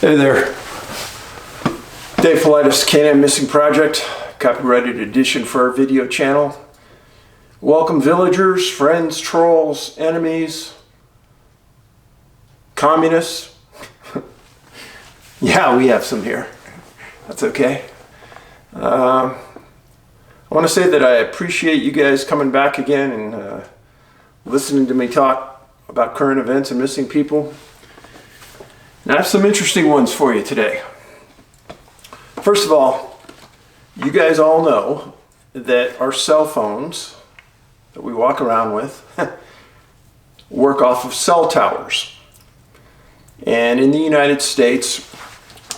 Hey there, Dave Paulides, Canammissing Project, copyrighted edition for our video channel. Welcome villagers, friends, trolls, enemies, communists. Yeah, we have some here. That's okay. I want to say that I appreciate you guys coming back again and listening to me talk about current events and missing people. And I have some interesting ones for you today. First of all, you guys all know that our cell phones that we walk around with work off of cell towers. And in the United States,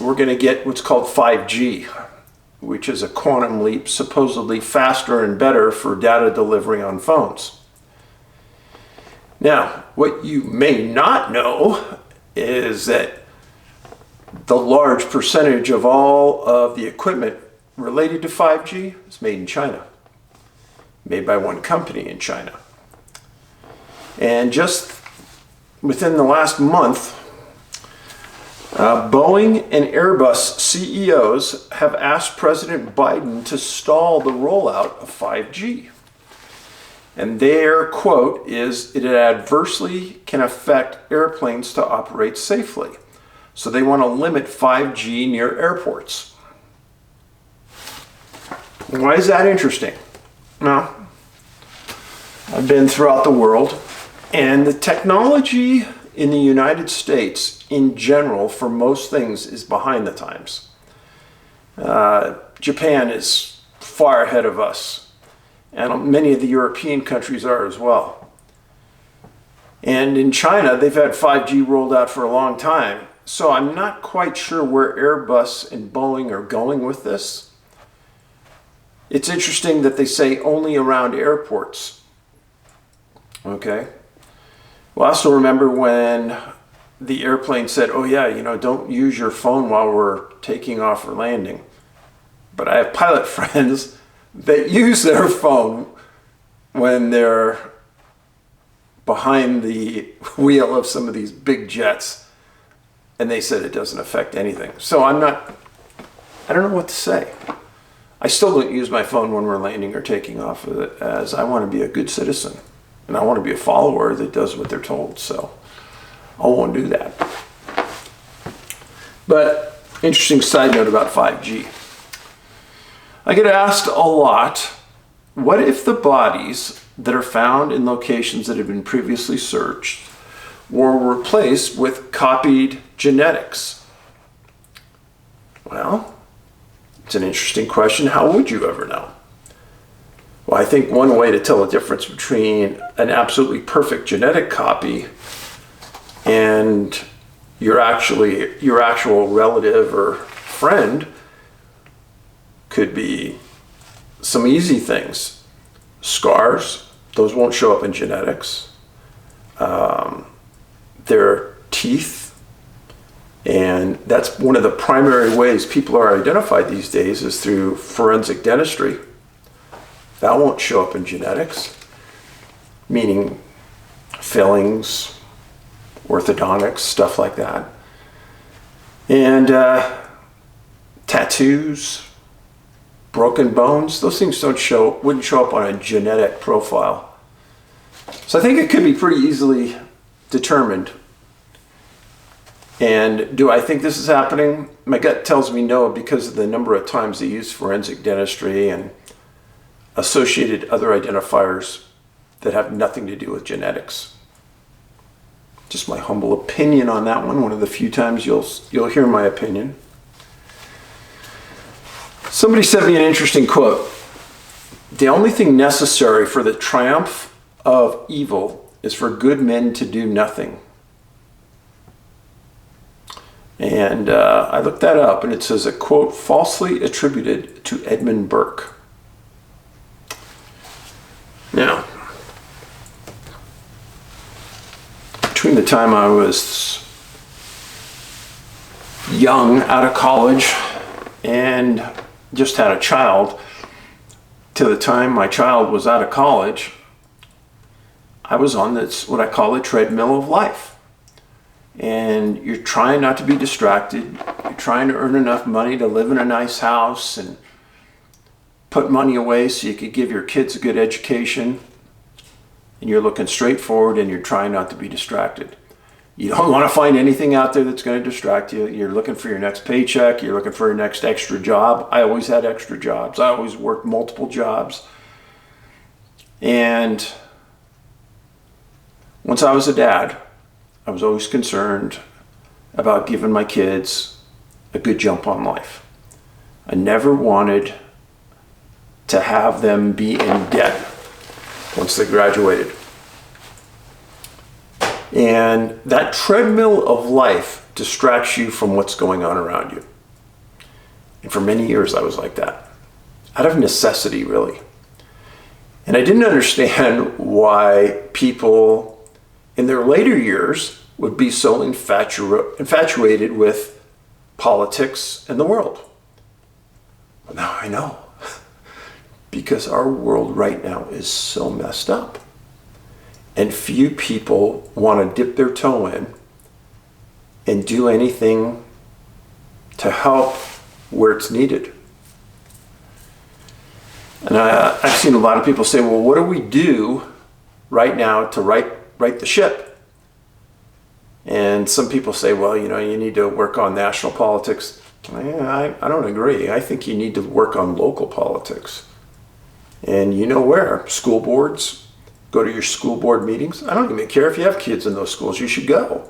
we're going to get what's called 5G, which is a quantum leap, supposedly faster and better for data delivery on phones. Now, what you may not know is that the large percentage of all of the equipment related to 5G is made in China, made by one company in China. And just within the last month, Boeing and Airbus CEOs have asked President Biden to stall the rollout of 5G. And their quote is, "It adversely can affect airplanes to operate safely." So they want to limit 5G near airports. Why is that interesting? Well, I've been throughout the world, and the technology in the United States in general for most things is behind the times. Japan is far ahead of us, and many of the European countries are as well. And in China, they've had 5G rolled out for a long time. So I'm not quite sure where Airbus and Boeing are going with this. It's interesting that they say only around airports. Okay. Well, I also remember when the airplane said, oh yeah, don't use your phone while we're taking off or landing. But I have pilot friends that use their phone when they're behind the wheel of some of these big jets. And they said it doesn't affect anything. So I don't know what to say. I still don't use my phone when we're landing or taking off with it, as I want to be a good citizen. And I want to be a follower that does what they're told. So I won't do that. But interesting side note about 5G. I get asked a lot, what if the bodies that are found in locations that have been previously searched were replaced with copied genetics? Well, it's an interesting question. How would you ever know? Well, I think one way to tell the difference between an absolutely perfect genetic copy and your actual relative or friend could be some easy things. Scars, those won't show up in genetics. Their teeth, and that's one of the primary ways people are identified these days is through forensic dentistry. That won't show up in genetics, meaning fillings, orthodontics, stuff like that. And tattoos, broken bones, those things wouldn't show up on a genetic profile. So I think it could be pretty easily determined. And do I think this is happening? My gut tells me no, because of the number of times they use forensic dentistry and associated other identifiers that have nothing to do with genetics. Just my humble opinion on that one of the few times you'll hear my opinion. Somebody sent me an interesting quote. The only thing necessary for the triumph of evil is for good men to do nothing. And I looked that up, and it says a quote falsely attributed to Edmund Burke. Now, between the time I was young, out of college, and just had a child, to the time my child was out of college, I was on this, what I call a treadmill of life. and you're trying not to be distracted. You're trying to earn enough money to live in a nice house and put money away so you could give your kids a good education, and you're looking straight forward and you're trying not to be distracted. You don't want to find anything out there that's going to distract you. You're looking for your next paycheck. You're looking for your next extra job. I always had extra jobs. I always worked multiple jobs. And once I was a dad, I was always concerned about giving my kids a good jump on life. I never wanted to have them be in debt once they graduated. And that treadmill of life distracts you from what's going on around you. And for many years I was like that, out of necessity, really. And I didn't understand why people in their later years would be so infatuated with politics and the world. But now I know. Because our world right now is so messed up. And few people want to dip their toe in and do anything to help where it's needed. And I've seen a lot of people say, well, what do we do right now to right the ship? And some people say, well, you need to work on national politics. I don't agree. I think you need to work on local politics. And you know where? School boards. Go to your school board meetings. I don't even care if you have kids in those schools. You should go.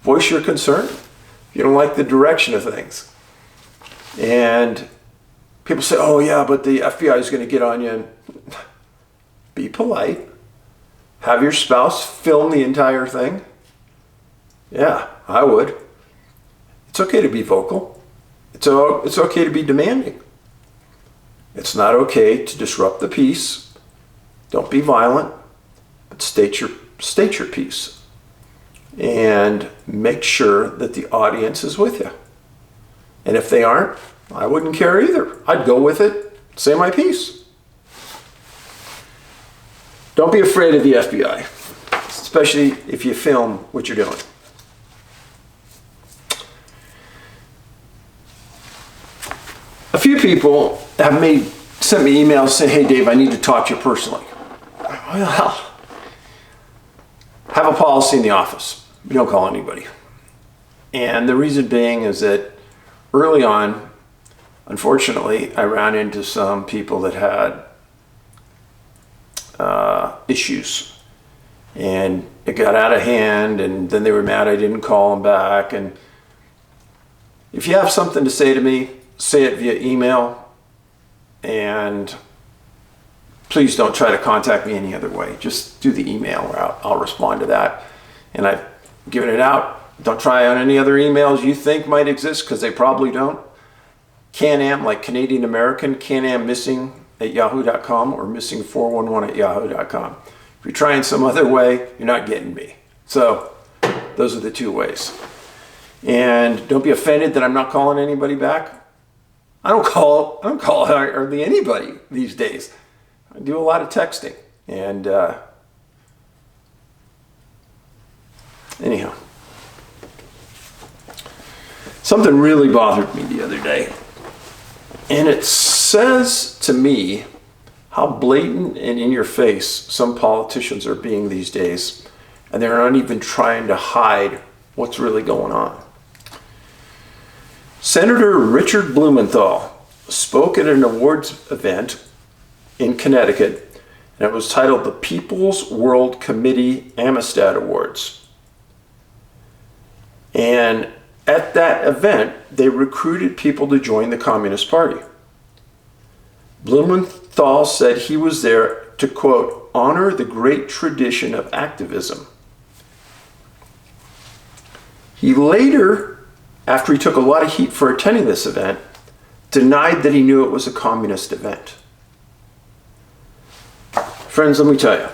Voice your concern. If you don't like the direction of things. And people say, oh yeah, but the FBI is going to get on you. And be polite. Have your spouse film the entire thing. Yeah, I would. It's okay to be vocal. It's okay to be demanding. It's not okay to disrupt the peace. Don't be violent, but state your piece. And make sure that the audience is with you. And if they aren't, I wouldn't care either. I'd go with it, say my piece. Don't be afraid of the FBI, especially if you film what you're doing. A few people have sent me emails saying, hey Dave, I need to talk to you personally. Well, have a policy in the office. You don't call anybody. And the reason being is that early on, unfortunately, I ran into some people that had issues. And it got out of hand, and then they were mad I didn't call them back. And if you have something to say to me, say it via email, and please don't try to contact me any other way. Just do the email, or I'll respond to that. And I've given it out. Don't try on any other emails you think might exist, because they probably don't. Can-Am, like Canadian American, canammissing at yahoo.com, or missing411 at yahoo.com. If you're trying some other way, you're not getting me. So those are the two ways. And don't be offended that I'm not calling anybody back. I don't call hardly anybody these days. I do a lot of texting. And anyhow, something really bothered me the other day. And it says to me how blatant and in your face some politicians are being these days. And they're not even trying to hide what's really going on. Senator Richard Blumenthal spoke at an awards event in Connecticut, and it was titled the People's World Committee Amistad Awards. And at that event, they recruited people to join the Communist Party. Blumenthal said he was there to, quote, honor the great tradition of activism. He later, after he took a lot of heat for attending this event, denied that he knew it was a communist event. Friends, let me tell you,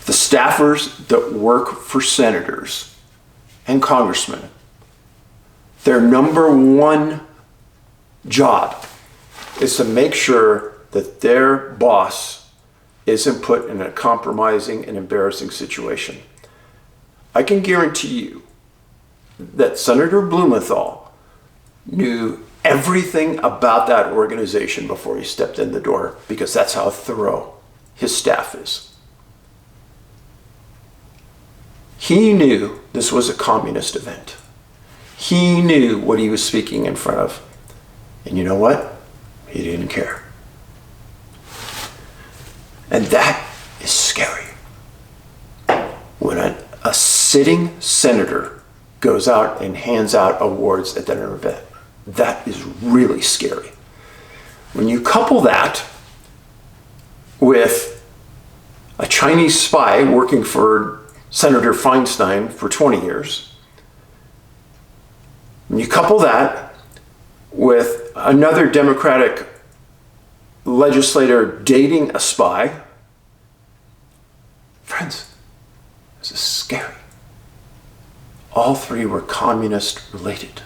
the staffers that work for senators and congressmen, their number one job is to make sure that their boss isn't put in a compromising and embarrassing situation. I can guarantee you that Senator Blumenthal knew everything about that organization before he stepped in the door, because that's how thorough his staff is. He knew this was a communist event. He knew what he was speaking in front of. And you know what? He didn't care. And that is scary. When a sitting senator goes out and hands out awards at that event, that is really scary. When you couple that with a Chinese spy working for Senator Feinstein for 20 years, when you couple that with another Democratic legislator dating a spy, friends, this is scary. All three were communist related.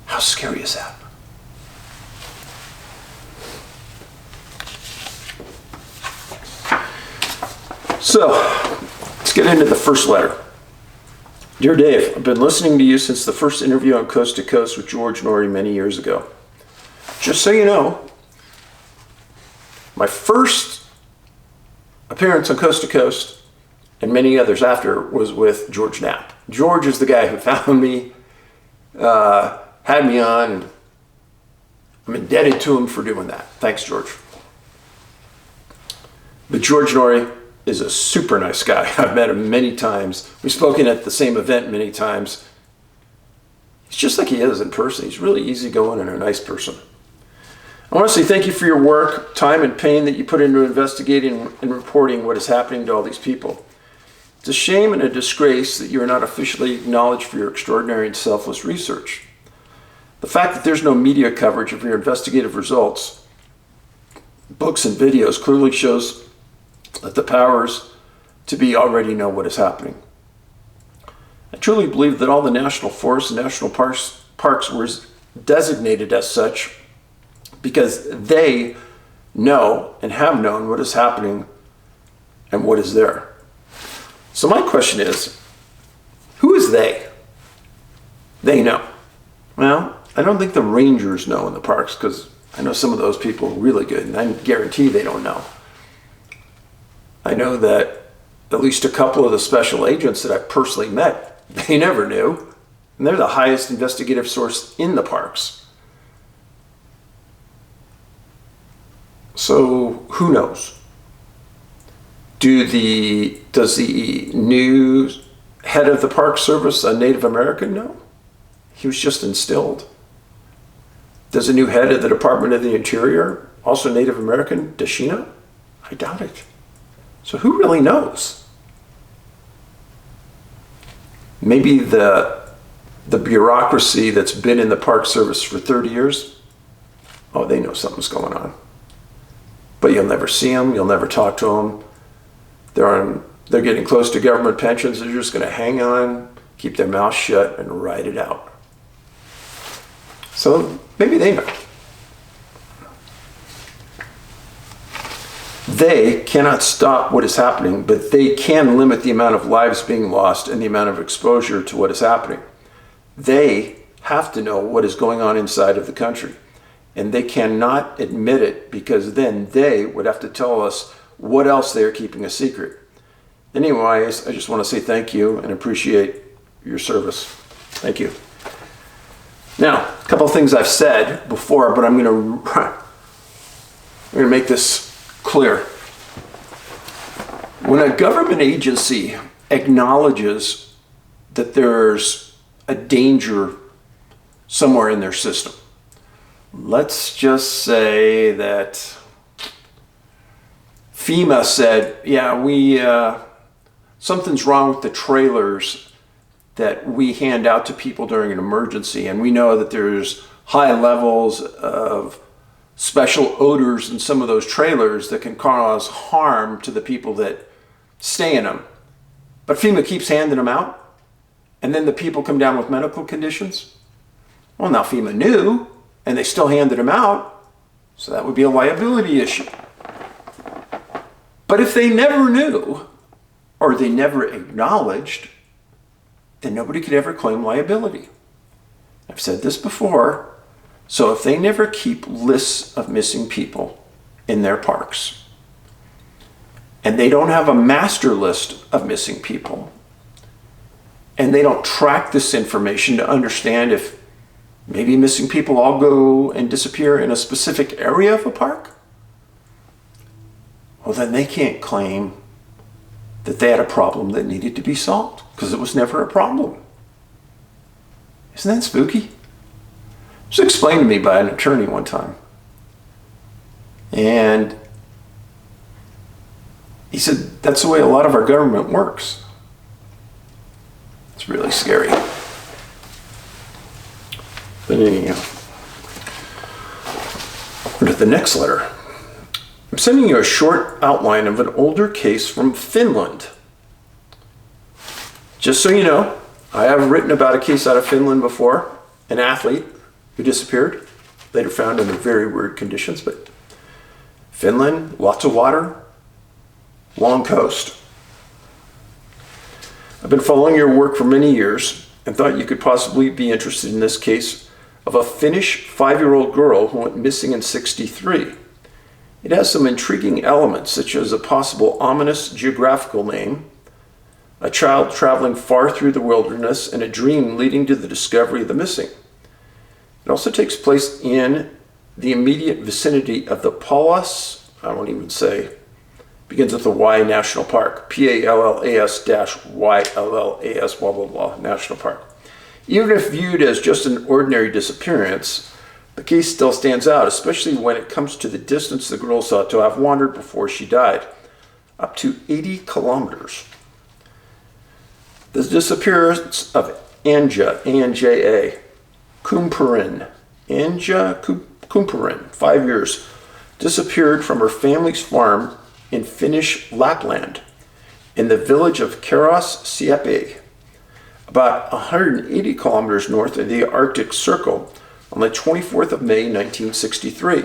How scary is that? So, let's get into the first letter. Dear Dave, I've been listening to you since the first interview on Coast to Coast with George Norrie many years ago. Just so you know, my first appearance on Coast to Coast, and many others after, was with George Knapp. George is the guy who found me, had me on, and I'm indebted to him for doing that. Thanks, George. But George Norrie is a super nice guy. I've met him many times. We've spoken at the same event many times. He's just like he is in person. He's really easygoing and a nice person. I want to say thank you for your work, time, and pain that you put into investigating and reporting what is happening to all these people. It's a shame and a disgrace that you are not officially acknowledged for your extraordinary and selfless research. The fact that there's no media coverage of your investigative results, books and videos, clearly shows that the powers to be already know what is happening. I truly believe that all the national forests and national parks were designated as such because they know and have known what is happening and what is there. So my question is, who is they? They know. Well, I don't think the rangers know in the parks, because I know some of those people really good, and I guarantee they don't know. I know that at least a couple of the special agents that I personally met, they never knew. And they're the highest investigative source in the parks. So who knows? Does the new head of the Park Service a Native American know? He was just instilled. Does the new head of the Department of the Interior also Native American? Does she know? I doubt it. So who really knows? Maybe the bureaucracy that's been in the Park Service for 30 years, oh, they know something's going on. But you'll never see them, you'll never talk to them. They're getting close to government pensions, they're just going to hang on, keep their mouth shut, and ride it out. So maybe they know. They cannot stop what is happening, but they can limit the amount of lives being lost and the amount of exposure to what is happening. They have to know what is going on inside of the country, and they cannot admit it, because then they would have to tell us what else they are keeping a secret. Anyways, I just want to say thank you and appreciate your service. Thank you. Now, a couple of things I've said before, but I'm going to make this clear. When a government agency acknowledges that there's a danger somewhere in their system, let's just say that FEMA said, yeah, something's wrong with the trailers that we hand out to people during an emergency, and we know that there's high levels of special odors in some of those trailers that can cause harm to the people that stay in them. But FEMA keeps handing them out, and then the people come down with medical conditions. Well, now FEMA knew, and they still handed them out, so that would be a liability issue. But if they never knew, or they never acknowledged, then nobody could ever claim liability. I've said this before. So if they never keep lists of missing people in their parks, and they don't have a master list of missing people, and they don't track this information to understand if maybe missing people all go and disappear in a specific area of a park, well, then they can't claim that they had a problem that needed to be solved, because it was never a problem. Isn't that spooky? It was explained to me by an attorney one time. And he said, that's the way a lot of our government works. It's really scary. But anyhow, on to the next letter. I'm sending you a short outline of an older case from Finland. Just so you know, I have written about a case out of Finland before, an athlete who disappeared, later found under very weird conditions, but Finland, lots of water, long coast. I've been following your work for many years and thought you could possibly be interested in this case of a Finnish 5-year-old girl who went missing in '63. It has some intriguing elements, such as a possible ominous geographical name, a child traveling far through the wilderness, and a dream leading to the discovery of the missing. It also takes place in the immediate vicinity of the Paulides, I won't even say, begins with a Y National Park, Pallas-YLLAS, blah, blah, blah, National Park. Even if viewed as just an ordinary disappearance, the case still stands out, especially when it comes to the distance the girl is thought to have wandered before she died, up to 80 kilometers. The disappearance of Anja, A-N-J-A, Kumpurin, 5 years, disappeared from her family's farm in Finnish Lapland, in the village of Horesay, about 180 kilometers north of the Arctic Circle, on the 24th of May, 1963.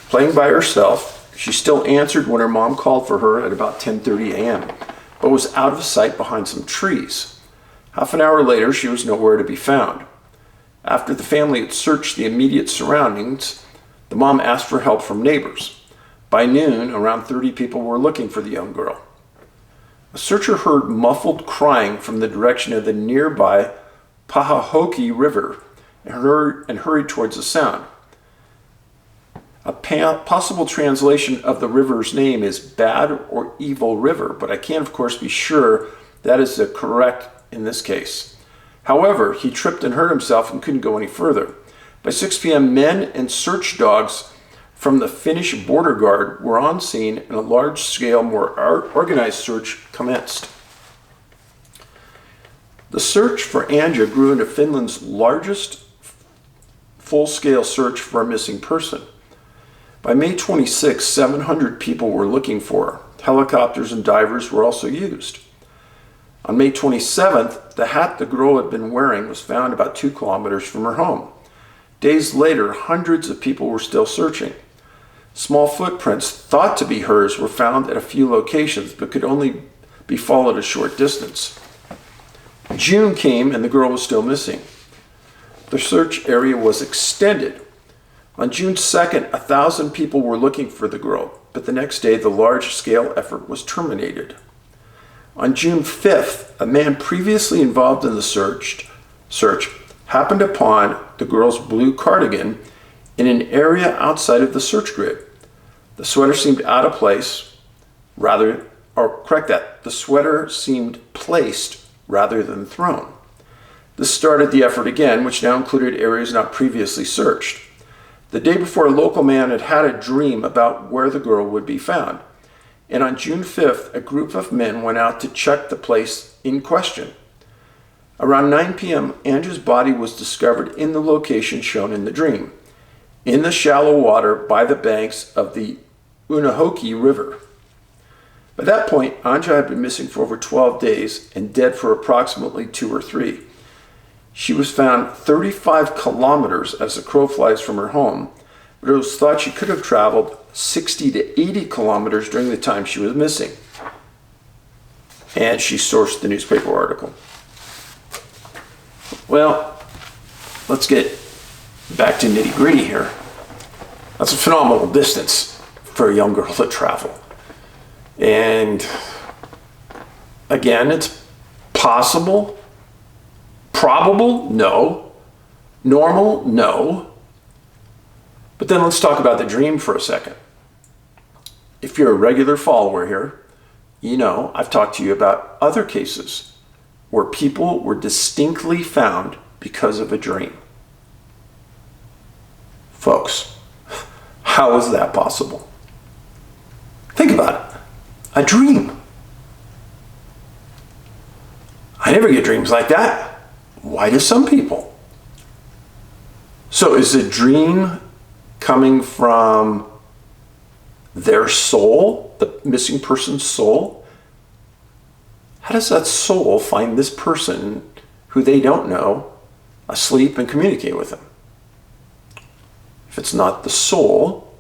Playing by herself, she still answered when her mom called for her at about 10:30 a.m., but was out of sight behind some trees. Half an hour later, she was nowhere to be found. After the family had searched the immediate surroundings, the mom asked for help from neighbors. By noon, around 30 people were looking for the young girl. A searcher heard muffled crying from the direction of the nearby Pahahoki River and hurried towards the sound. A possible translation of the river's name is Bad or Evil River, but I can't, of course, be sure that is the correct in this case. However, he tripped and hurt himself and couldn't go any further. By 6 p.m., men and search dogs from the Finnish border guard were on scene, and a large-scale, more organized search commenced. The search for Anja grew into Finland's largest full-scale search for a missing person. By May 26, 700 people were looking for her. Helicopters and divers were also used. On May 27th, the hat the girl had been wearing was found about 2 kilometers from her home. Days later, hundreds of people were still searching. Small footprints thought to be hers were found at a few locations, but could only be followed a short distance. June came and the girl was still missing. The search area was extended. On June 2nd, 1,000 people were looking for the girl, but the next day the large-scale effort was terminated. On June 5th, a man previously involved in the search happened upon the girl's blue cardigan in an area outside of the search grid. The sweater seemed out of place, the sweater seemed placed rather than thrown. This started the effort again, which now included areas not previously searched. The day before, a local man had had a dream about where the girl would be found, and on June 5th, a group of men went out to check the place in question. Around 9 p.m., Anja's body was discovered in the location shown in the dream, in the shallow water by the banks of the Unahoki River. By that point, Anja had been missing for over 12 days and dead for approximately 2 or 3. She was found 35 kilometers as the crow flies from her home, but it was thought she could have traveled 60 to 80 kilometers during the time she was missing. And she sourced the newspaper article. Well, let's get back to nitty-gritty here. That's a phenomenal distance for a young girl to travel. And again, it's possible. Probable? No. Normal? No. But then let's talk about the dream for a second. If you're a regular follower here, you know I've talked to you about other cases where people were distinctly found because of a dream. Folks, how is that possible? Think about it. A dream. I never get dreams like that. Why do some people? So is a dream coming from their soul, the missing person's soul? How does that soul find this person who they don't know asleep and communicate with them? If it's not the soul,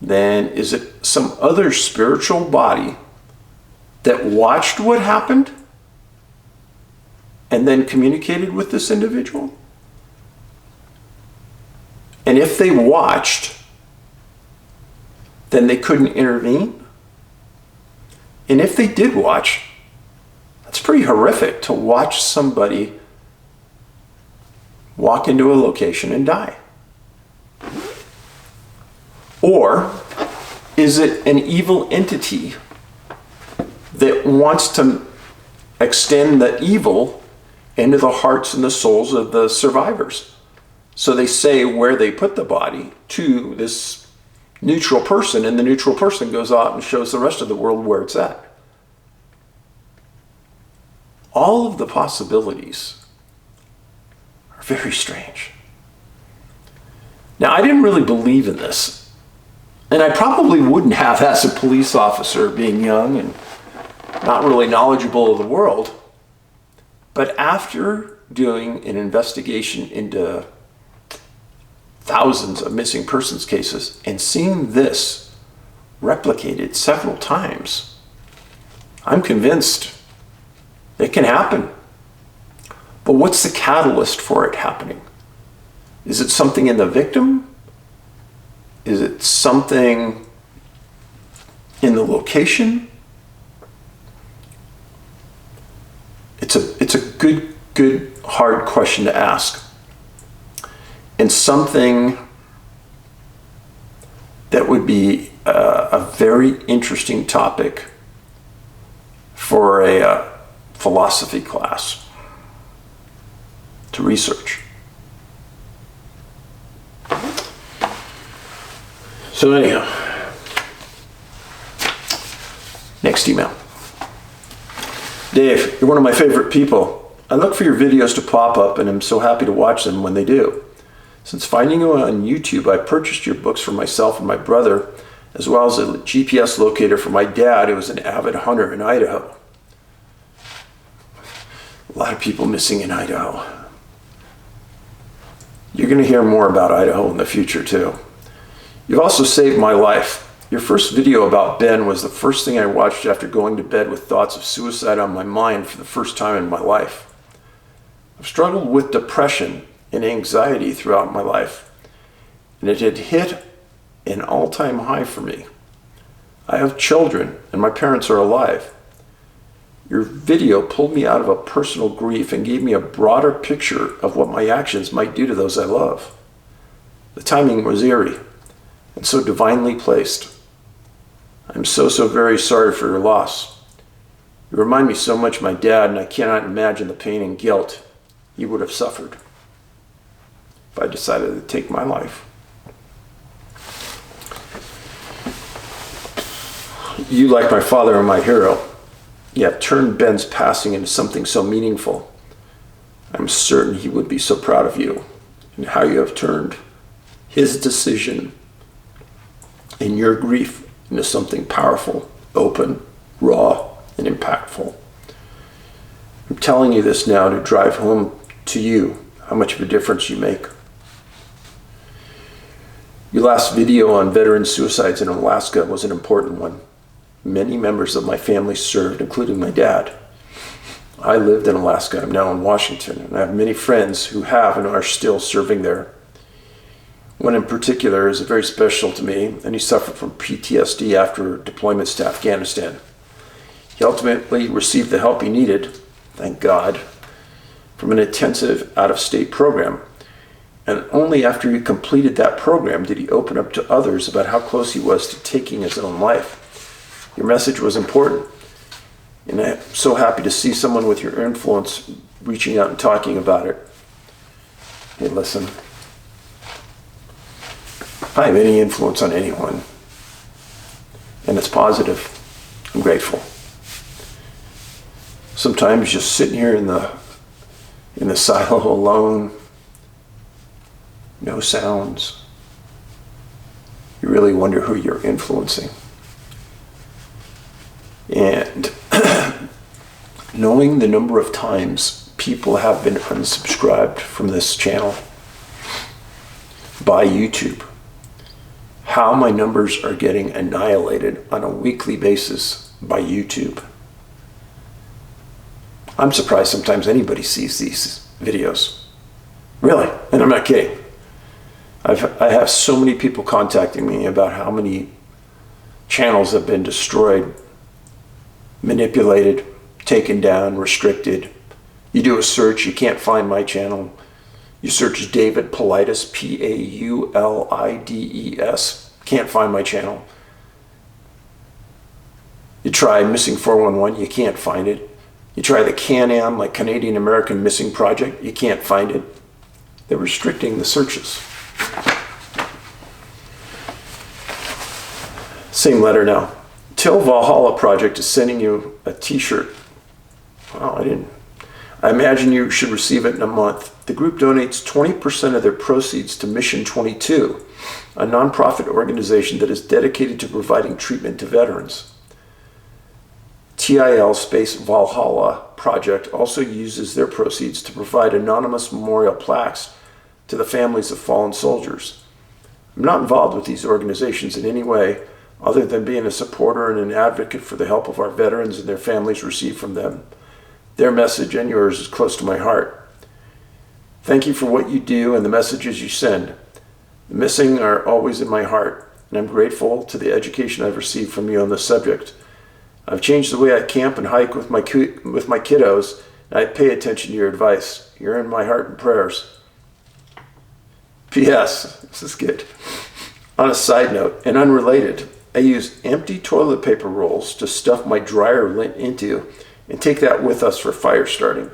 then is it some other spiritual body that watched what happened and then communicated with this individual? And if they watched, then they couldn't intervene? And if they did watch, that's pretty horrific to watch somebody walk into a location and die. Or is it an evil entity that wants to extend the evil into the hearts and the souls of the survivors? So they say where they put the body to this neutral person, and the neutral person goes out and shows the rest of the world where it's at. All of the possibilities are very strange. Now, I didn't really believe in this. And I probably wouldn't have as a police officer, being young and not really knowledgeable of the world. But after doing an investigation into thousands of missing persons cases and seeing this replicated several times, I'm convinced it can happen. But what's the catalyst for it happening? Is it something in the victim? Is it something in the location? It's a good hard question to ask. And something that would be a very interesting topic for a philosophy class to research. So anyhow, next email. Dave, you're one of my favorite people. I look for your videos to pop up and I'm so happy to watch them when they do. Since finding you on YouTube, I purchased your books for myself and my brother, as well as a GPS locator for my dad, who was an avid hunter in Idaho. A lot of people missing in Idaho. You're going to hear more about Idaho in the future too. You've also saved my life. Your first video about Ben was the first thing I watched after going to bed with thoughts of suicide on my mind for the first time in my life. I've struggled with depression and anxiety throughout my life, and it had hit an all-time high for me. I have children, and my parents are alive. Your video pulled me out of a personal grief and gave me a broader picture of what my actions might do to those I love. The timing was eerie and so divinely placed. I'm so very sorry for your loss. You remind me so much of my dad, and I cannot imagine the pain and guilt he would have suffered if I decided to take my life. You, like my father, are my hero. You have turned Ben's passing into something so meaningful. I'm certain he would be so proud of you and how you have turned his decision and your grief into something powerful, open, raw, and impactful. I'm telling you this now to drive home to you how much of a difference you make. Your last video on veteran suicides in Alaska was an important one. Many members of my family served, including my dad. I lived in Alaska. I'm now in Washington, and I have many friends who have and are still serving there. One in particular is very special to me, and he suffered from PTSD after deployments to Afghanistan. He ultimately received the help he needed, thank God, from an intensive out-of-state program. And only after he completed that program did he open up to others about how close he was to taking his own life. Your message was important, and I'm so happy to see someone with your influence reaching out and talking about it. Hey, listen, if I have any influence on anyone, and it's positive, I'm grateful. Sometimes just sitting here in the silo alone, no sounds, you really wonder who you're influencing. And knowing the number of times people have been unsubscribed from this channel by YouTube, how my numbers are getting annihilated on a weekly basis by YouTube. I'm surprised sometimes anybody sees these videos. Really, and I'm not kidding. I have so many people contacting me about how many channels have been destroyed, manipulated, taken down, restricted. You do a search, you can't find my channel. You search David Paulides, Paulides, can't find my channel. You try Missing 411, you can't find it. You try the CanAm, like Canadian American Missing Project, you can't find it. They're restricting the searches. Same letter now. Till Valhalla Project is sending you a t-shirt. Wow, I imagine you should receive it in a month. The group donates 20% of their proceeds to Mission 22, a nonprofit organization that is dedicated to providing treatment to veterans. TIL Space Valhalla Project also uses their proceeds to provide anonymous memorial plaques to the families of fallen soldiers. I'm not involved with these organizations in any way other than being a supporter and an advocate for the help of our veterans and their families receive from them. Their message and yours is close to my heart. Thank you for what you do and the messages you send. The missing are always in my heart, and I'm grateful to the education I've received from you on this subject. I've changed the way I camp and hike with my kiddos, and I pay attention to your advice. You're in my heart and prayers. P.S. This is good. On a side note, and unrelated, I use empty toilet paper rolls to stuff my dryer lint into and take that with us for fire starting.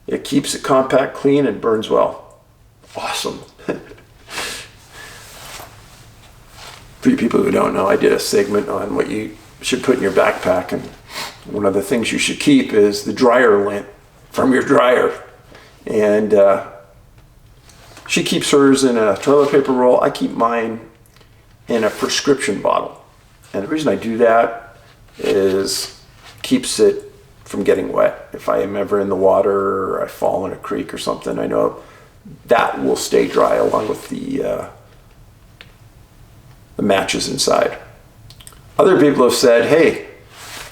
It keeps it compact, clean, and burns well. Awesome. For you people who don't know, I did a segment on what you should put in your backpack, and one of the things you should keep is the dryer lint from your dryer. And she keeps hers in a toilet paper roll. I keep mine in a prescription bottle. And the reason I do that is keeps it from getting wet. If I am ever in the water or I fall in a creek or something, I know that will stay dry along with the matches inside. Other people have said, hey,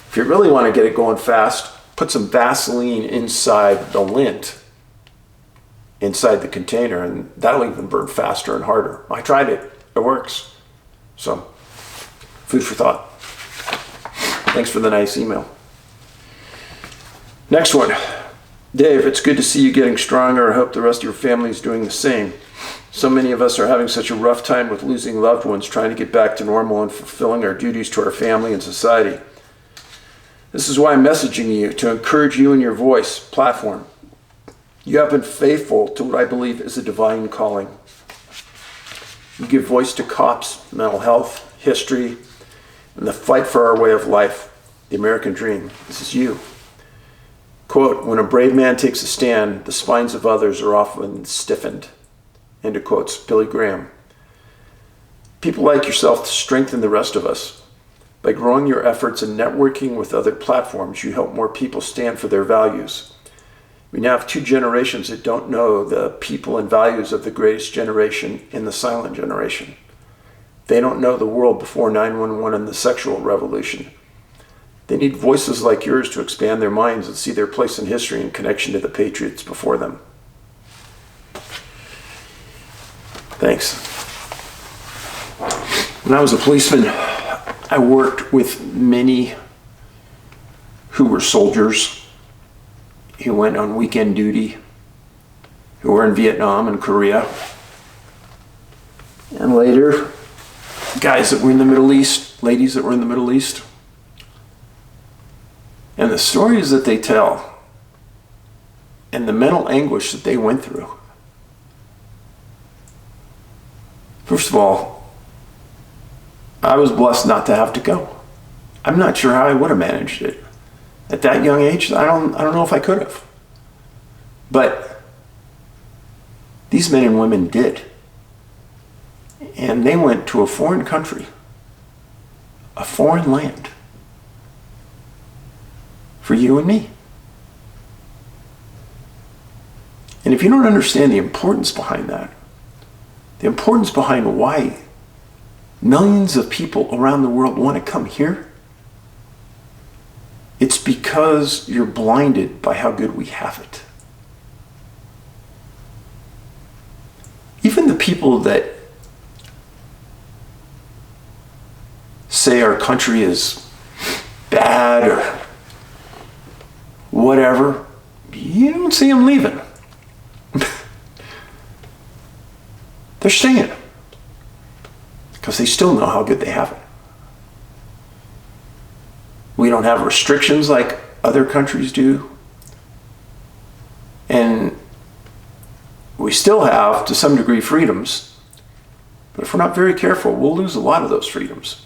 if you really want to get it going fast, put some Vaseline inside the lint, inside the container, and that'll even burn faster and harder. I tried it. It works. So, food for thought. Thanks for the nice email. Next one. Dave, it's good to see you getting stronger. I hope the rest of your family is doing the same. So many of us are having such a rough time with losing loved ones, trying to get back to normal and fulfilling our duties to our family and society. This is why I'm messaging you, to encourage you in your voice platform. You have been faithful to what I believe is a divine calling. You give voice to cops, mental health, history, and the fight for our way of life, the American dream. This is you. Quote, when a brave man takes a stand, the spines of others are often stiffened. End of quotes, Billy Graham. People like yourself strengthen the rest of us. By growing your efforts and networking with other platforms, you help more people stand for their values. We now have two generations that don't know the people and values of the greatest generation in the silent generation. They don't know the world before 911 and the sexual revolution. They need voices like yours to expand their minds and see their place in history in connection to the patriots before them. Thanks. When I was a policeman, I worked with many who were soldiers, who went on weekend duty, who were in Vietnam and Korea, and later, guys that were in the Middle East, ladies that were in the Middle East. And the stories that they tell and the mental anguish that they went through. First of all, I was blessed not to have to go. I'm not sure how I would have managed it. At that young age, I don't know if I could have. But these men and women did. And they went to a foreign country, a foreign land, for you and me. And if you don't understand the importance behind that, the importance behind why millions of people around the world want to come here, it's because you're blinded by how good we have it. Even the people that say our country is bad or whatever, you don't see them leaving. They're staying because they still know how good they have it. We don't have restrictions like other countries do. And we still have, to some degree, freedoms. But if we're not very careful, we'll lose a lot of those freedoms.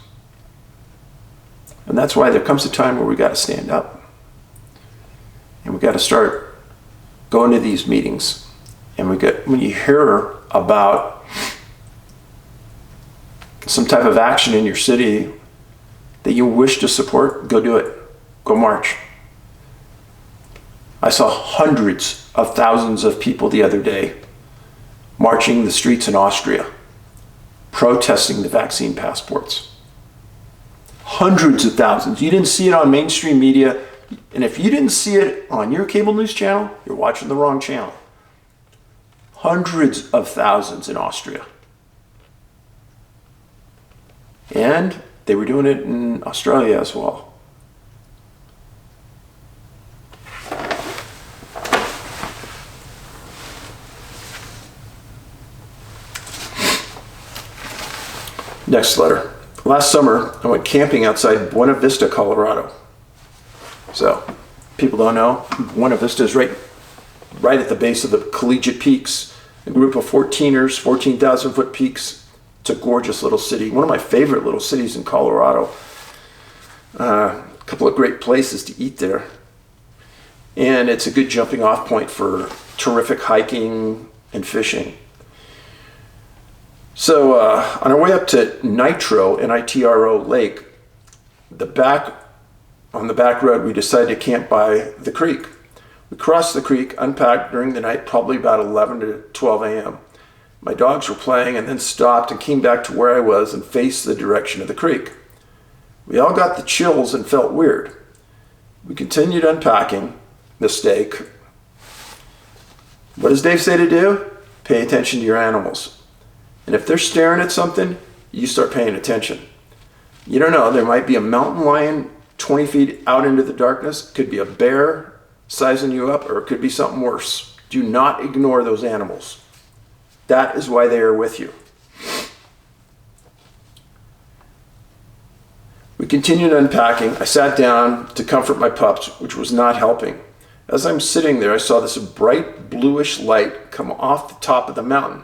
And that's why there comes a time where we got to stand up. And we got to start going to these meetings. And when you hear about some type of action in your city that you wish to support, go do it. Go march. I saw hundreds of thousands of people the other day marching the streets in Austria, protesting the vaccine passports. Hundreds of thousands. You didn't see it on mainstream media, and if you didn't see it on your cable news channel, you're watching the wrong channel. Hundreds of thousands in Austria. And they were doing it in Australia as well. Next letter. Last summer, I went camping outside Buena Vista, Colorado. So, people don't know, Buena Vista is right at the base of the Collegiate Peaks, a group of 14ers, 14,000 foot peaks. It's a gorgeous little city, one of my favorite little cities in Colorado. A couple of great places to eat there. And it's a good jumping off point for terrific hiking and fishing. So on our way up to Nitro, N-I-T-R-O Lake, on the back road, we decided to camp by the creek. We crossed the creek, unpacked during the night, probably about 11 to 12 a.m. My dogs were playing and then stopped and came back to where I was and faced the direction of the creek. We all got the chills and felt weird. We continued unpacking. Mistake. What does Dave say to do? Pay attention to your animals. And if they're staring at something, you start paying attention. You don't know, there might be a mountain lion 20 feet out into the darkness. It could be a bear sizing you up, or it could be something worse. Do not ignore those animals. That is why they are with you. We continued unpacking. I sat down to comfort my pups, which was not helping. As I'm sitting there, I saw this bright bluish light come off the top of the mountain.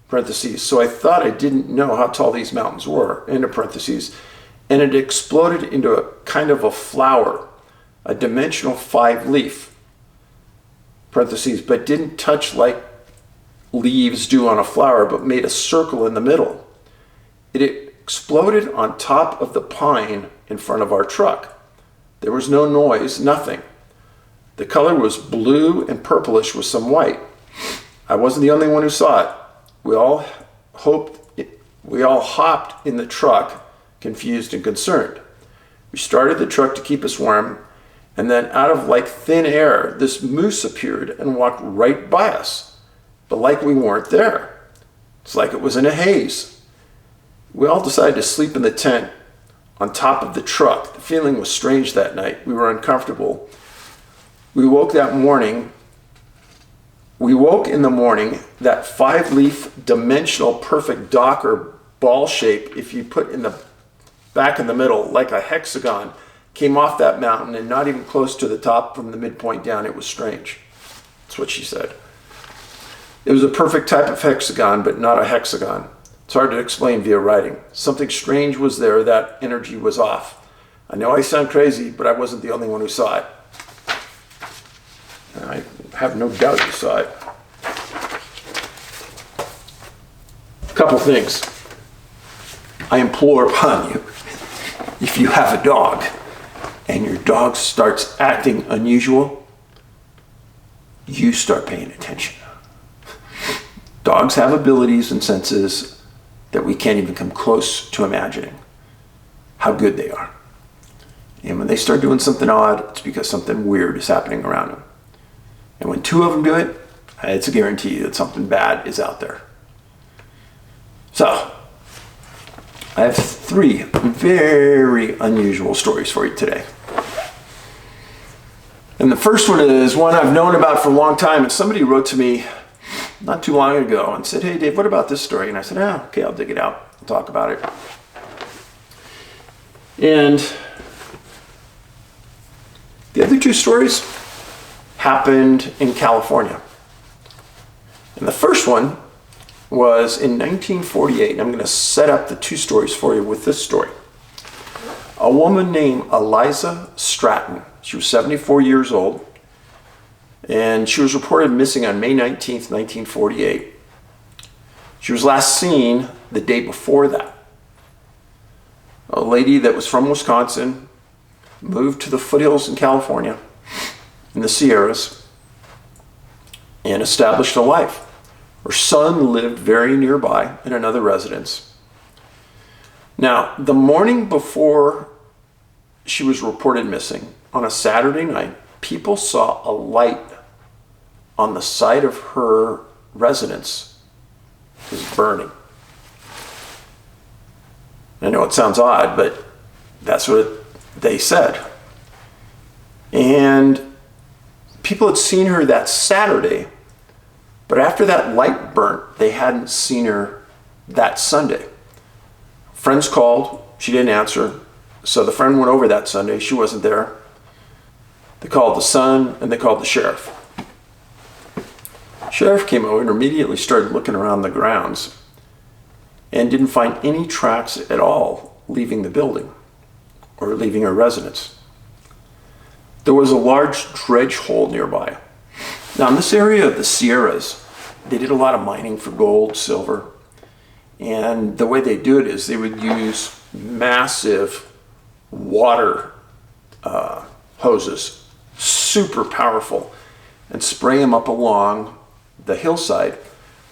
Parentheses. So I thought I didn't know how tall these mountains were, into parentheses. And it exploded into a kind of a flower, a dimensional 5-leaf, parentheses, but didn't touch like leaves do on a flower, but made a circle in the middle. It exploded on top of the pine in front of our truck. There was no noise, nothing. The color was blue and purplish with some white. I wasn't the only one who saw it. We all hopped in the truck, confused and concerned. We started the truck to keep us warm, and then out of like thin air, this moose appeared and walked right by us, but like we weren't there. It's like it was in a haze. We all decided to sleep in the tent on top of the truck. The feeling was strange that night. We were uncomfortable. We woke in the morning, that 5-leaf dimensional perfect Docker ball shape, if you put in the back in the middle like a hexagon, came off that mountain and not even close to the top from the midpoint down. It was strange. That's what she said. It was a perfect type of hexagon, but not a hexagon. It's hard to explain via writing. Something strange was there. That energy was off. I know I sound crazy, but I wasn't the only one who saw it. I have no doubt you saw it. A couple things. I implore upon you, if you have a dog and your dog starts acting unusual, you start paying attention. Dogs have abilities and senses that we can't even come close to imagining how good they are. And when they start doing something odd, it's because something weird is happening around them. And when 2 of them do it, it's a guarantee that something bad is out there. So, I have 3 very unusual stories for you today. And the first one is one I've known about for a long time, and somebody wrote to me not too long ago and said, "Hey Dave, what about this story?" And I said, okay, I'll dig it out and talk about it. And the other 2 stories happened in California. And the first one was in 1948, and I'm going to set up the 2 stories for you with this story. A woman named Eliza Stratton, she was 74 years old, and she was reported missing on May 19th, 1948. She was last seen the day before that. A lady that was from Wisconsin, moved to the foothills in California, in the Sierras, and established a life. Her son lived very nearby in another residence. Now, the morning before she was reported missing, on a Saturday night, people saw a light on the side of her residence was burning. I know it sounds odd, but that's what they said. And people had seen her that Saturday, but after that light burnt, they hadn't seen her that Sunday. Friends called, she didn't answer, so the friend went over that Sunday, she wasn't there. They called the son and they called the sheriff. Sheriff came over and immediately started looking around the grounds and didn't find any tracks at all leaving the building or leaving her residence. There was a large dredge hole nearby. Now in this area of the Sierras, they did a lot of mining for gold, silver, and the way they do it is they would use massive water hoses, super powerful, and spray them up along the hillside,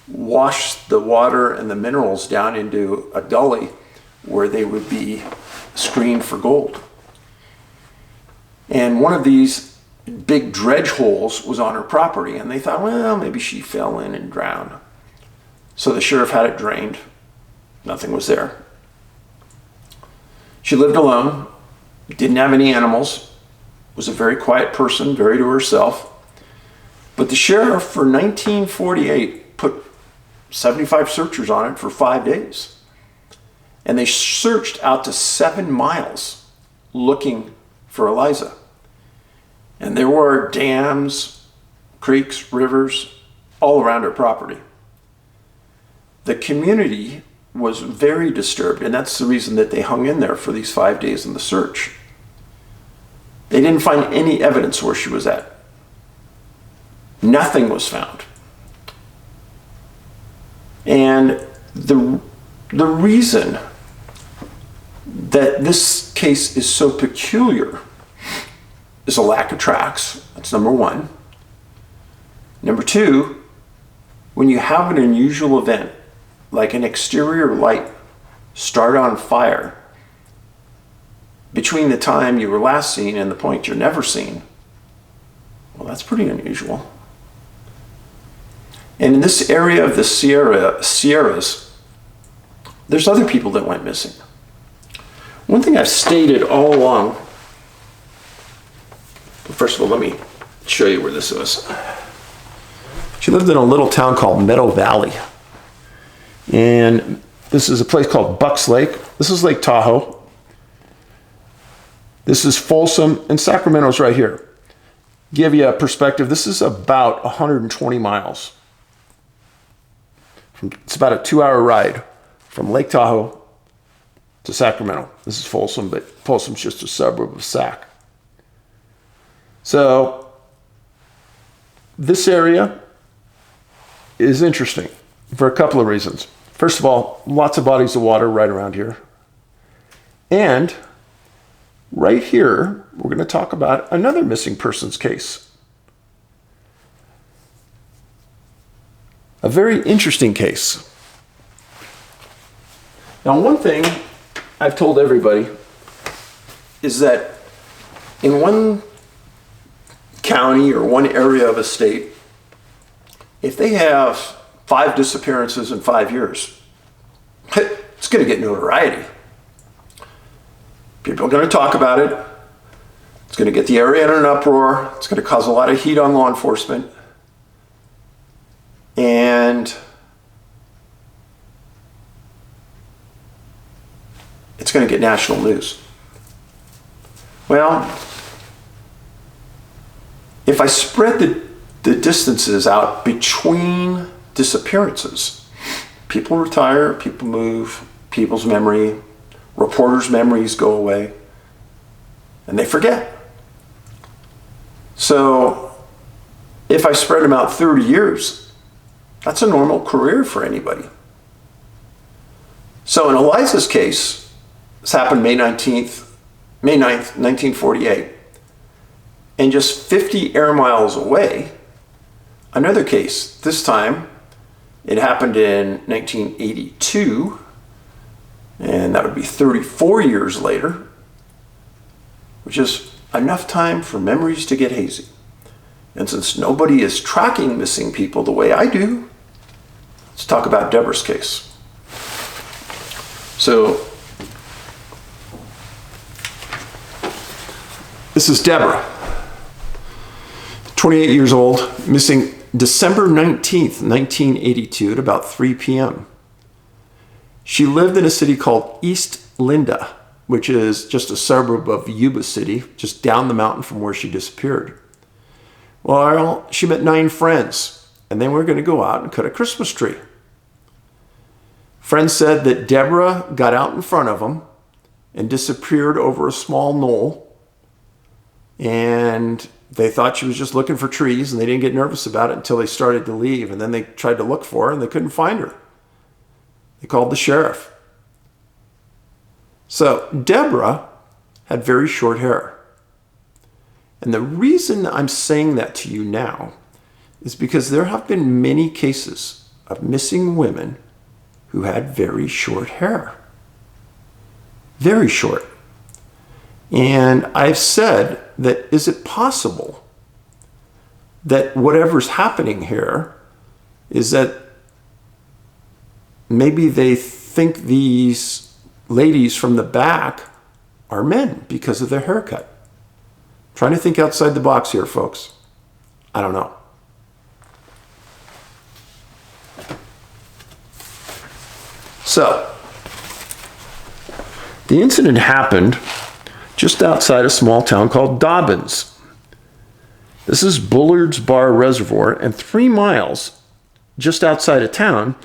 wash the water and the minerals down into a gully where they would be screened for gold. And one of these big dredge holes was on her property, and they thought, well, maybe she fell in and drowned. So the sheriff had it drained. Nothing was there. She lived alone, didn't have any animals, was a very quiet person, very to herself. But the sheriff for 1948 put 75 searchers on it for 5 days. And they searched out to 7 miles looking for Eliza. And there were dams, creeks, rivers, all around her property. The community was very disturbed, and that's the reason that they hung in there for these 5 days in the search. They didn't find any evidence where she was at. Nothing was found. And the reason that this case is so peculiar is a lack of tracks. That's number one. Number two, when you have an unusual event, like an exterior light start on fire between the time you were last seen and the point you're never seen, well, that's pretty unusual. And in this area of the Sierras, there's other people that went missing. One thing I've stated all along, first of all, let me show you where this was. She lived in a little town called Meadow Valley. And this is a place called Bucks Lake. This is Lake Tahoe. This is Folsom, and Sacramento's right here. Give you a perspective, this is about 120 miles. It's about a 2-hour ride from Lake Tahoe to Sacramento. This is Folsom, but Folsom's just a suburb of Sac. So this area is interesting for a couple of reasons. First of all, lots of bodies of water right around here. And right here, we're going to talk about another missing persons case. A very interesting case. Now, one thing I've told everybody is that in one county or one area of a state, if they have 5 disappearances in 5 years, it's going to get notoriety. People are going to talk about it. It's going to get the area in an uproar. It's going to cause a lot of heat on law enforcement. And it's going to get national news. Well, if I spread the distances out between disappearances, people retire, people move, people's memory, reporters' memories go away, and they forget. So if I spread them out 30 years, that's a normal career for anybody. So in Eliza's case, this happened May 9th, 1948, and just 50 air miles away, another case. This time, it happened in 1982, and that would be 34 years later, which is enough time for memories to get hazy. And since nobody is tracking missing people the way I do, let's talk about Debra's case. So, this is Debra, 28 years old, missing December 19th, 1982 at about 3 p.m. She lived in a city called East Linda, which is just a suburb of Yuba City, just down the mountain from where she disappeared. Well, she met 9 friends, and they were going to go out and cut a Christmas tree. Friends said that Debra got out in front of them and disappeared over a small knoll, and they thought she was just looking for trees, and they didn't get nervous about it until they started to leave, and then they tried to look for her, and they couldn't find her. They called the sheriff. So Debra had very short hair. And the reason I'm saying that to you now is because there have been many cases of missing women who had very short hair. Very short. And I've said that, is it possible that whatever's happening here is that maybe they think these ladies from the back are men because of their haircut? Trying to think outside the box here, folks. I don't know. So, the incident happened just outside a small town called Dobbins. This is Bullard's Bar Reservoir, and 3 miles just outside of town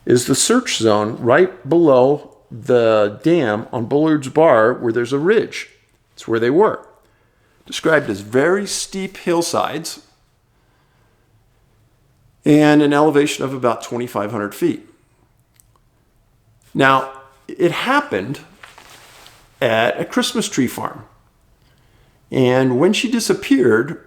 is the search zone right below the dam on Bullard's Bar, where there's a ridge. It's where they were. Described as very steep hillsides and an elevation of about 2,500 feet. Now, it happened at a Christmas tree farm. And when she disappeared,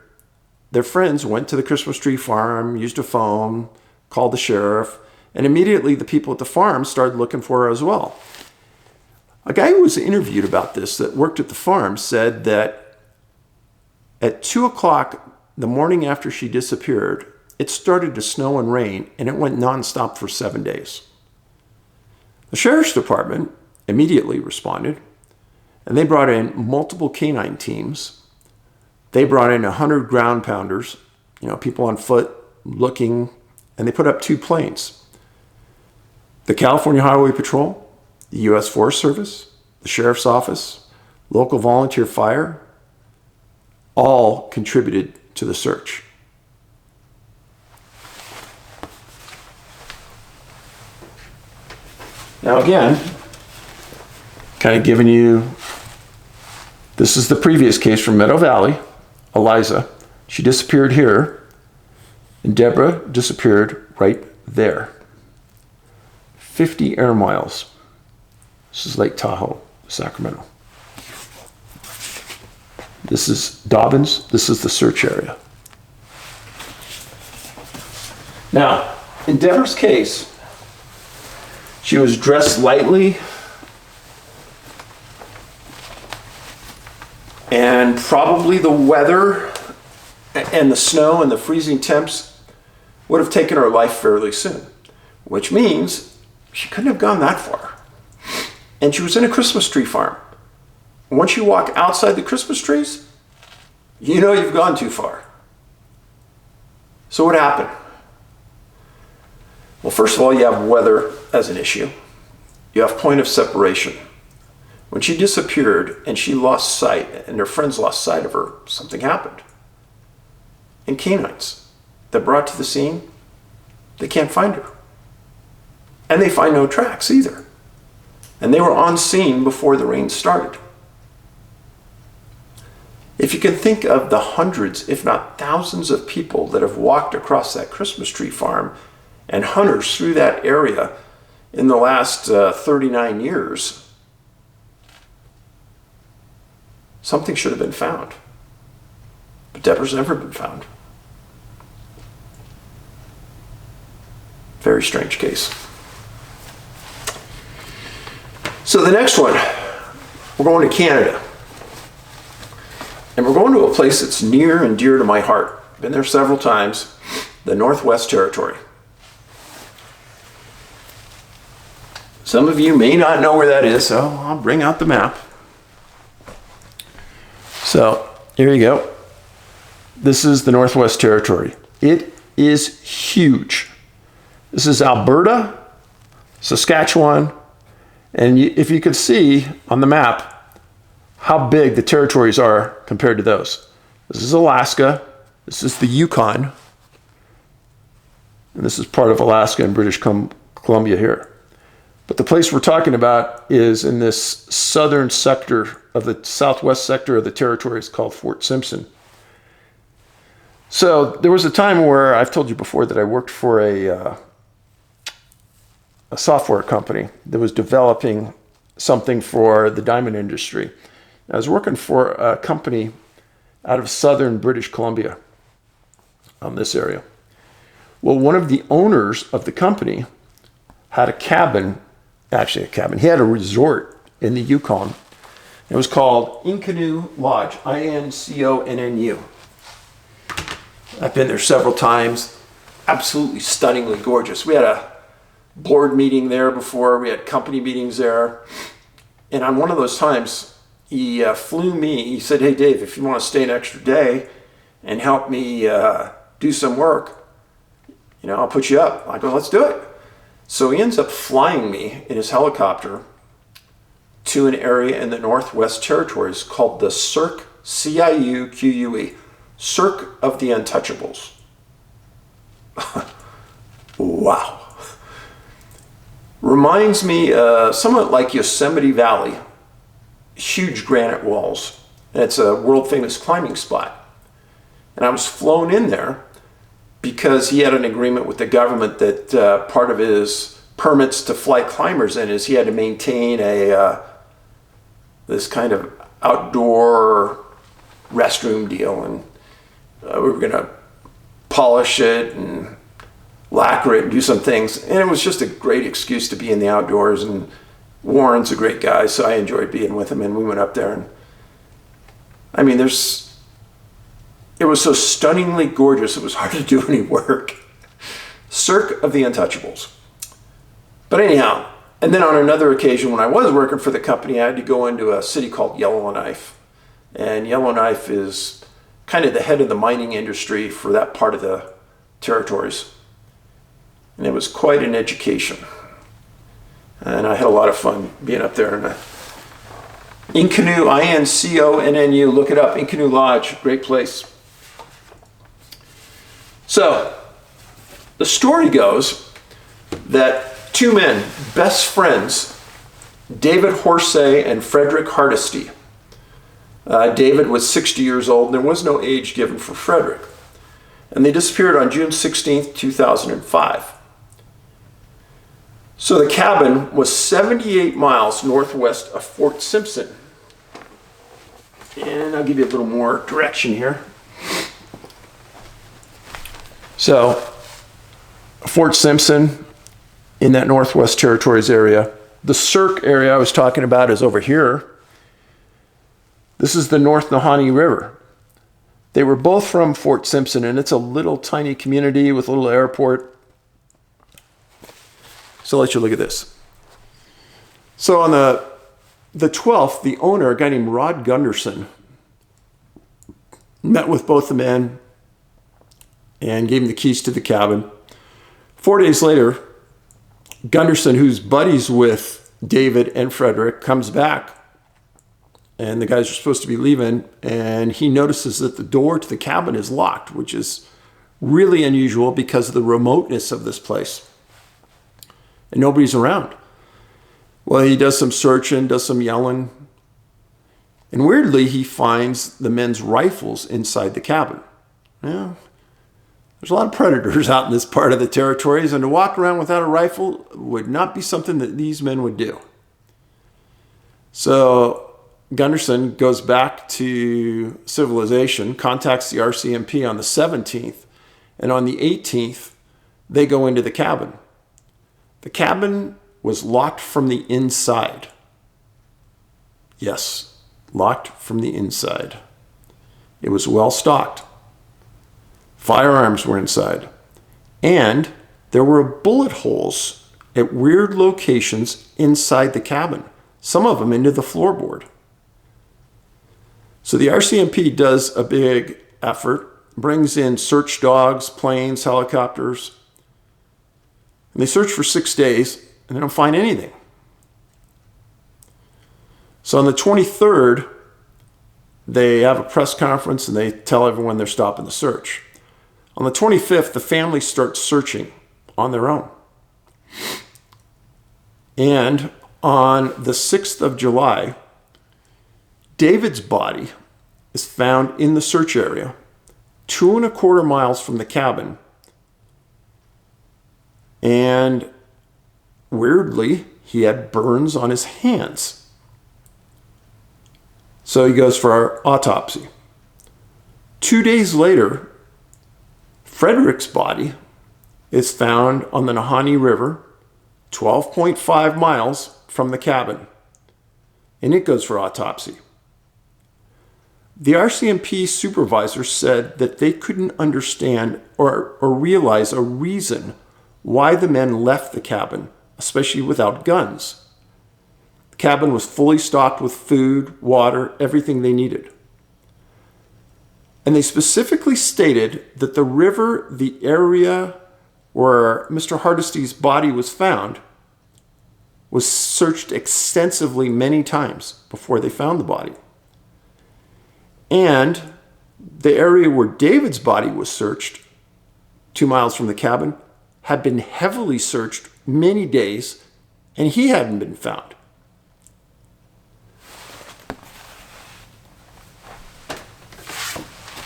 their friends went to the Christmas tree farm, used a phone, called the sheriff, and immediately the people at the farm started looking for her as well. A guy who was interviewed about this that worked at the farm said that at 2 o'clock the morning after she disappeared, it started to snow and rain, and it went nonstop for 7 days. The sheriff's department immediately responded, and they brought in multiple canine teams. They brought in 100 ground pounders, people on foot looking, and they put up 2 planes. The California Highway Patrol, the U.S. Forest Service, the Sheriff's Office, local volunteer fire, all contributed to the search. Now again, kind of giving you, this is the previous case from Meadow Valley, Eliza. She disappeared here, and Debra disappeared right there. 50 air miles. This is Lake Tahoe, Sacramento. This is Dobbins. This is the search area. Now, in Debra's case, she was dressed lightly, and probably the weather and the snow and the freezing temps would have taken her life fairly soon, which means she couldn't have gone that far. And she was in a Christmas tree farm. Once you walk outside the Christmas trees, you know you've gone too far. So what happened? Well, first of all, you have weather as an issue. You have point of separation. When she disappeared and she lost sight, and her friends lost sight of her, something happened. And canines that brought to the scene, they can't find her. And they find no tracks either. And they were on scene before the rain started. If you can think of the hundreds, if not thousands of people that have walked across that Christmas tree farm and hunters through that area in the last 39 years, something should have been found. But Debra's never been found. Very strange case. So the next one, we're going to Canada. And we're going to a place that's near and dear to my heart. Been there several times, the Northwest Territory. Some of you may not know where that is, so I'll bring out the map. So here you go. This is the Northwest Territory. It is huge. This is Alberta, Saskatchewan, and if you could see on the map how big the territories are compared to those. This is Alaska, this is the Yukon, and this is part of Alaska and British Columbia here. But the place we're talking about is in this southern sector of the southwest sector of the territory. It's called Fort Simpson. So there was a time where, I've told you before, that I worked for a software company that was developing something for the diamond industry. I was working for a company out of southern British Columbia on this area. Well, one of the owners of the company had a cabin, he had a resort in the Yukon. It was called Inconnu Lodge, I-N-C-O-N-N-U. I've been there several times. Absolutely stunningly gorgeous. We had a board meeting there before. We had company meetings there. And on one of those times, he flew me. He said, "Hey, Dave, if you want to stay an extra day and help me do some work, I'll put you up." I go, "Let's do it." So he ends up flying me in his helicopter to an area in the Northwest Territories called the Cirque, C-I-U-Q-U-E, Cirque of the Untouchables. Wow. Reminds me somewhat like Yosemite Valley. Huge granite walls. And it's a world famous climbing spot. And I was flown in there because he had an agreement with the government that part of his permits to fly climbers in is he had to maintain this kind of outdoor restroom deal, and we were going to polish it and lacquer it and do some things. And it was just a great excuse to be in the outdoors. And Warren's a great guy, so I enjoyed being with him. And we went up there, and I mean, it was so stunningly gorgeous, it was hard to do any work. Cirque of the Untouchables. But anyhow, and then on another occasion when I was working for the company, I had to go into a city called Yellowknife. And Yellowknife is kind of the head of the mining industry for that part of the territories. And it was quite an education. And I had a lot of fun being up there. And Inconnu, I-N-C-O-N-N-U, look it up, Inconnu Lodge, great place. So, the story goes that two men, best friends, David Horesay and Frederick Hardisty. David was 60 years old, and there was no age given for Frederick. And they disappeared on June 16th, 2005. So the cabin was 78 miles northwest of Fort Simpson. And I'll give you a little more direction here. So, Fort Simpson in that Northwest Territories area. The Cirque area I was talking about is over here. This is the North Nahanni River. They were both from Fort Simpson, and it's a little tiny community with a little airport. So I'll let you look at this. So on the 12th, the owner, a guy named Rod Gunderson, met with both the men and gave him the keys to the cabin. 4 days later, Gunderson, who's buddies with David and Frederick, comes back, and the guys are supposed to be leaving, and he notices that the door to the cabin is locked, which is really unusual because of the remoteness of this place. And nobody's around. Well, he does some searching, does some yelling, and weirdly, he finds the men's rifles inside the cabin. Yeah. There's a lot of predators out in this part of the territories, and to walk around without a rifle would not be something that these men would do. So Gunderson goes back to civilization, contacts the RCMP on the 17th, and on the 18th, they go into the cabin. The cabin was locked from the inside. Yes, locked from the inside. It was well stocked. Firearms were inside. And there were bullet holes at weird locations inside the cabin, some of them into the floorboard. So the RCMP does a big effort, brings in search dogs, planes, helicopters, and they search for 6 days, and they don't find anything. So on the 23rd, they have a press conference, and they tell everyone they're stopping the search. On the 25th, the family starts searching on their own. And on the 6th of July, David's body is found in the search area, 2.25 miles from the cabin. And weirdly, he had burns on his hands. So he goes for our autopsy. 2 days later, Frederick's body is found on the Nahanni River, 12.5 miles from the cabin, and it goes for autopsy. The RCMP supervisor said that they couldn't understand or realize a reason why the men left the cabin, especially without guns. The cabin was fully stocked with food, water, everything they needed. And they specifically stated that the river, the area where Mr. Hardisty's body was found, was searched extensively many times before they found the body. And the area where David's body was searched, 2 miles from the cabin, had been heavily searched many days, and he hadn't been found.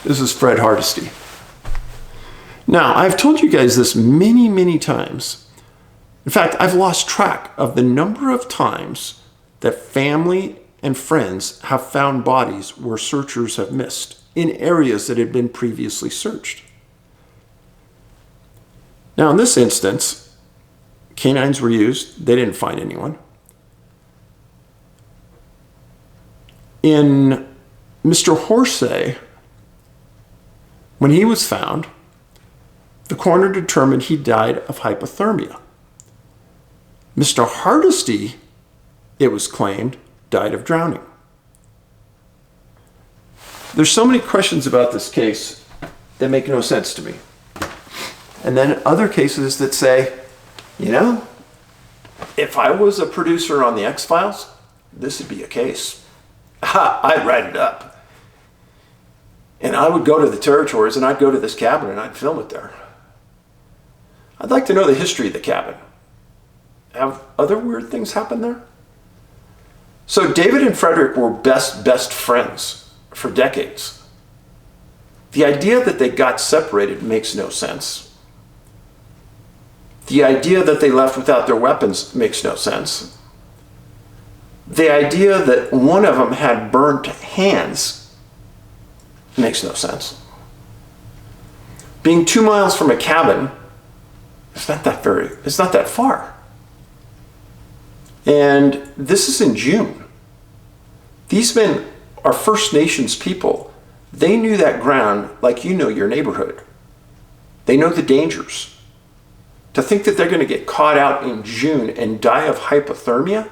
This is Fred Hardisty. Now, I've told you guys this many, many times. In fact, I've lost track of the number of times that family and friends have found bodies where searchers have missed in areas that had been previously searched. Now, in this instance, canines were used. They didn't find anyone. In Mr. Horesay, when he was found, the coroner determined he died of hypothermia. Mr. Hardisty, it was claimed, died of drowning. There's so many questions about this case that make no sense to me. And then other cases that say, you know, if I was a producer on the X-Files, this would be a case. I'd write it up. And I would go to the territories and I'd go to this cabin and I'd film it there. I'd like to know the history of the cabin. Have other weird things happen there? So David and Frederick were best friends for decades. The idea that they got separated makes no sense. The idea that they left without their weapons makes no sense. The idea that one of them had burnt hands makes no sense. Being 2 miles from a cabin, it's not that far. And this is in June. These men are First Nations people. They knew that ground like you know your neighborhood. They know the dangers. To think that they're going to get caught out in June and die of hypothermia,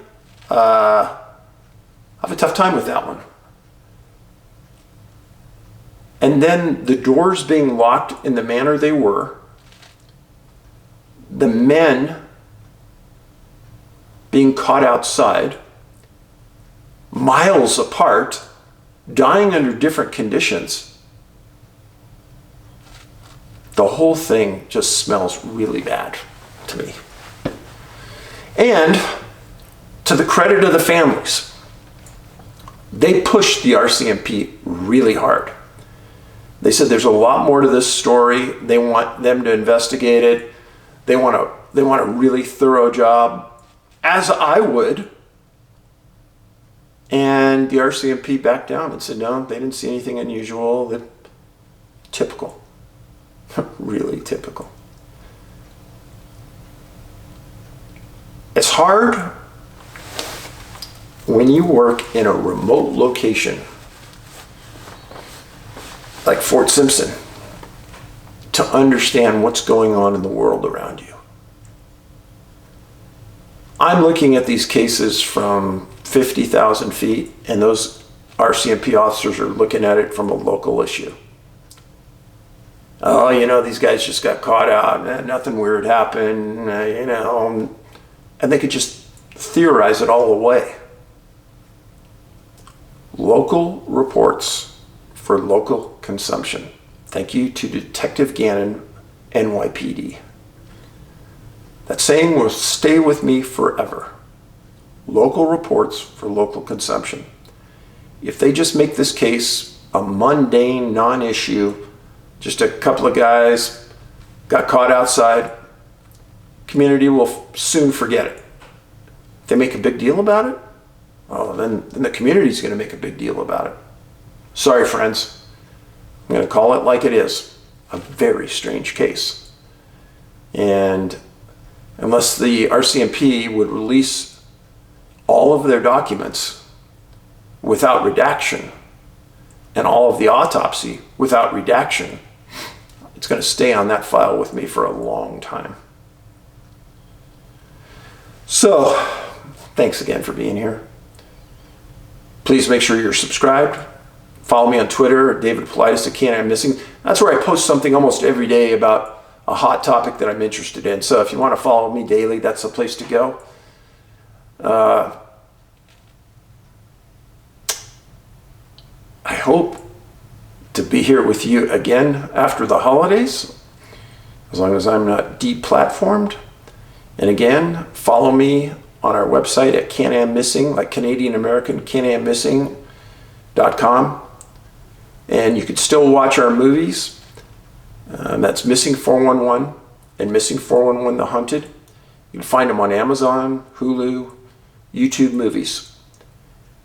I have a tough time with that one. And then the doors being locked in the manner they were, the men being caught outside, miles apart, dying under different conditions. The whole thing just smells really bad to me. And to the credit of the families, they pushed the RCMP really hard. They said there's a lot more to this story. They want them to investigate it. They want a really thorough job, as I would. And the RCMP backed down and said no, they didn't see anything unusual. Typical. Really typical. It's hard when you work in a remote location like Fort Simpson to understand what's going on in the world around you. I'm looking at these cases from 50,000 feet, and those RCMP officers are looking at it from a local issue. Oh, you know, these guys just got caught out, nothing weird happened, you know, and they could just theorize it all away. Local reports for local consumption. Thank you to Detective Gannon, NYPD. That saying will stay with me forever. Local reports for local consumption. If they just make this case a mundane non-issue, just a couple of guys got caught outside, community will soon forget it. If they make a big deal about it, well, then the community's going to make a big deal about it. Sorry, friends. I'm going to call it like it is. A very strange case. And unless the RCMP would release all of their documents without redaction and all of the autopsy without redaction, it's going to stay on that file with me for a long time. So, thanks again for being here. Please make sure you're subscribed. Follow me on Twitter, David Paulides at canammissing. That's where I post something almost every day about a hot topic that I'm interested in. So if you want to follow me daily, that's the place to go. I hope to be here with you again after the holidays, as long as I'm not deplatformed. And again, follow me on our website at canammissing, like Canadian American, canammissing.com. And you can still watch our movies. That's Missing 411 and Missing 411 The Hunted. You can find them on Amazon, Hulu, YouTube Movies.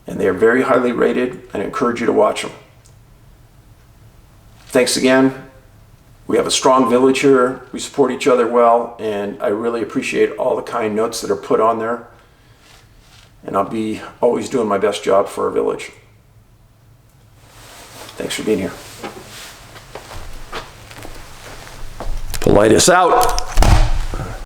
and they are very highly rated, and I encourage you to watch them. Thanks again. We have a strong village here. We support each other well, and I really appreciate all the kind notes that are put on there. And I'll be always doing my best job for our village. Thanks for being here. Paulides out.